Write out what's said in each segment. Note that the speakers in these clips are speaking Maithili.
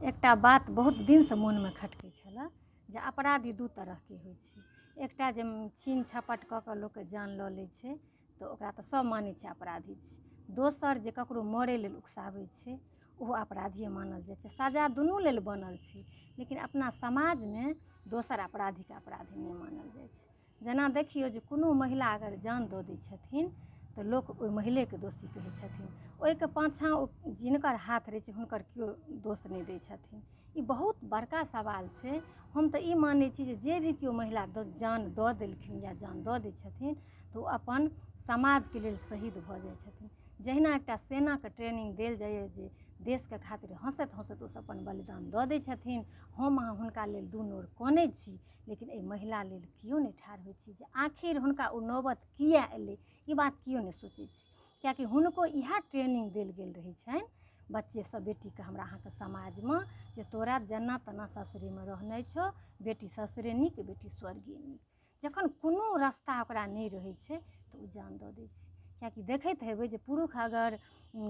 एकटा बात बहुत दिनसँ मोनमे खटकै छलै जे अपराधी दू तरहके होइ छै। एकटा जे छीन छपट कऽ कऽ लोकके जान लऽ लै छै तऽ ओकरा तऽ सब मानै छै अपराधी छै। दोसर जे ककरो मरै लेल उकसाबै छै ओहो अपराधिए मानल जाइ छै। सजा दुनू लेल बनल छै, लेकिन अपना समाजमे दोसर अपराधीके अपराधी नहि मानल जाइ छै। जेना देखियौ जे कोनो महिला अगर जान दऽ दै छथिन तऽ लोक ओहि महिलेके दोषी कहै छथिन। ओहिके पाछाँ जिनकर हाथ रहै छै हुनकर केओ दोष नहि दै छथिन। ई बहुत बड़का सवाल छै। हम तऽ ई मानै छी जे भी केओ महिला जान दऽ देलखिन या जान दऽ दै छथिन तऽ ओ अपन समाजके लेल शहीद भऽ जाइ छथिन। जहिना एकटा सेनाके ट्रेनिंग देल जाइए जे देशके खातिर हँसैत हँसैत ओसब अपन बलिदान दऽ दै छथिन, हम अहाँ हुनका लेल दू नोर कानै छी, लेकिन एहि महिला लेल केओ नहि ठाढ़ होइ छी जे आखिर हुनका ओ नौबत किएक अएलै। ई बात केओ नहि सोचै छै, किएकि हुनको इएह ट्रेनिंग देल गेल रहै छनि बच्चेसँ बेटीके हमरा अहाँके समाजमे जे तोरा जेना तेना ससुरेमे रहनाइ छौ, बेटी ससुरे नीक बेटी स्वर्गे नीक। जखन कोनो रास्ता ओकरा नहि रहै छै तऽ ओ जान दऽ दै छै। किएकि देखैत हेबै जे पुरुष अगर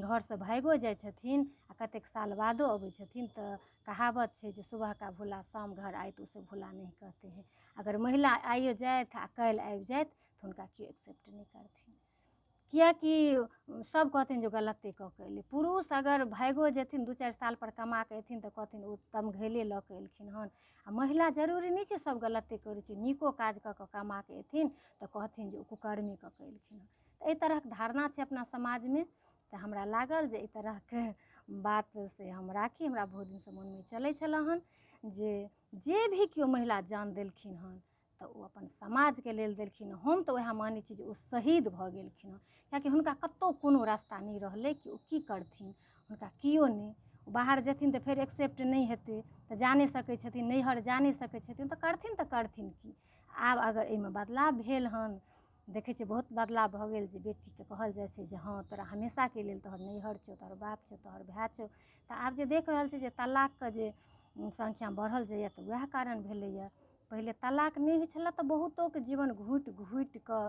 घरसँ भाइगो जाइ छथिन आ कतेक साल बादो अबै छथिन तऽ कहावत छै जे सुबह का भूला शाम घर आए तो उसे भूला नहीं कहते हैं। अगर महिला आइयो जाथि आ काल्हि आबि जाथि तऽ हुनका केओ एक्सेप्ट नहि करथिन, किएकि सब कहथिन जे गलते कऽ कऽ अएलै। पुरुष अगर भाइगो जेथिन 2-4 साल पर कमा कऽ अएथिन तऽ कहथिन ओ तमघैले लऽ कऽ अएलखिन हन। आ महिला जरूरी नहि छै सब गलते करै छै, नीको काज कऽ कऽ कमा कऽ अएथिन तऽ कहथिन जे ओ कुकर्मे कऽ कऽ अएलखिन हन। तऽ एहि तरहके धारणा छै अपना समाजमे। तऽ हमरा लागल जे एहि तरहके बात से हम राखी। हमरा बहुत दिनसँ मोनमे चलै छलै हन जे भी केओ महिला जान देलखिन हन तऽ ओ अपन समाजके लेल देलखिन। हम तऽ वएह मानै छी जे ओ शहीद भऽ गेलखिन हँ, किएकि हुनका कतहु कोनो रास्ता नहि रहलै कि ओ की करथिन। हुनका केओ नहि, बाहर जेथिन तऽ फेर एक्सेप्ट नहि हेतै तऽ जा नहि सकै छथिन, नैहर जा नहि सकै छथिन तऽ करथिन की। आब अगर एहिमे बदलाव भेल हन, देखै छियै बहुत बदलाव भऽ गेल जे बेटीके कहल जाइ छै जे हँ तोरा हमेशाके लेल तोहर नैहर छौ, तोहर बाप छौ, तोहर भाइ छौ। तऽ आब जे देख रहल छै जे तलाकके जे संख्या बढ़ल जाइए तऽ वएह कारण भेलैए। पहिले तलाक नहि होइ छलै तऽ बहुतोके जीवन घुटि घुटि कऽ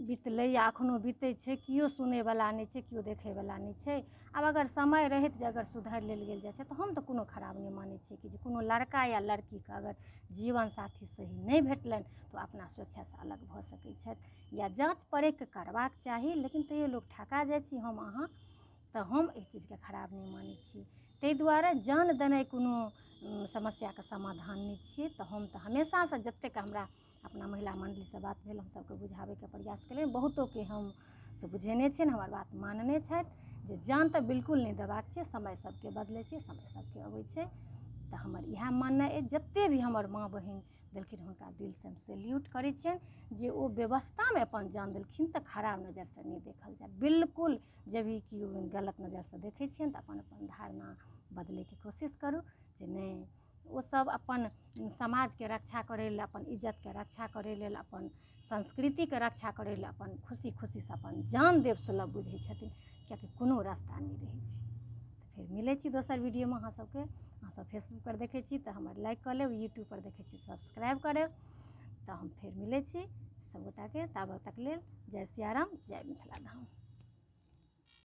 बितलै या एखनहु बितै छै, केओ सुनैवला नहि छै, केओ देखैवला नहि छै। आब अगर समय रहैत जे अगर सुधारि लेल गेल जाइ छै तऽ हम तऽ कोनो खराब नहि मानै छियै कि जे कोनो लड़का या लड़कीके अगर जीवन साथी सही नहि भेटलनि तऽ ओ अपना स्वेच्छासँ अलग भऽ सकै छथि या जाँच परख करबाक चाही। लेकिन तैयो लोक ठका जाइ छी हम अहाँ, तऽ हम एहि चीजके खराब नहि मानै छियै। ताहि दुआरे जान देनाइ कोनो समस्याके समाधान नहि छियै। तऽ हम तऽ हमेशासँ जतेक हमरा अपना महिला मण्डलीसँ बात भेल हम सबके बुझाबैके प्रयास केलिए। बहुतोके हम से बुझेने छियनि, हमर बात मानने छथि जे जान तऽ बिल्कुल नहि देबाक छै। समय सबके बदलै छै, समय सबके अबै छै। तऽ हमर इएह माननाइ अइ जतेक भी हमर माँ बहिन देलखिन हुनका दिलसँ हम सैल्यूट करै छियनि जे ओ व्यवस्थामे अपन जान देलखिन तऽ खराब नजरिसँ नहि देखल जाय। बिल्कुल जब भी केओ गलत नजरिसँ देखै छियनि तऽ अपन अपन धारणा बदलैके कोशिश करू जे नहि, ओसब अपन समाजके रक्षा करै लेल, अपन इज्जतके रक्षा करै लेल, अपन संस्कृतिके रक्षा करै लेल अपन खुशी खुशीसँ अपन जान देब सुलभ बुझै छथिन, किएकि कोनो रास्ता नहि रहै छै। तऽ फेर मिलै छी दोसर वीडियोमे अहाँ सबके। अहाँसब फेसबुकपर देखै छी तऽ हमर लाइक कऽ लेब, यूट्यूबपर देखै छी सब्सक्राइब करब। तऽ हम फेर मिलै छी सबगोटाके, ताबत तक लेल जय सिया राम, जय मिथिला धाम।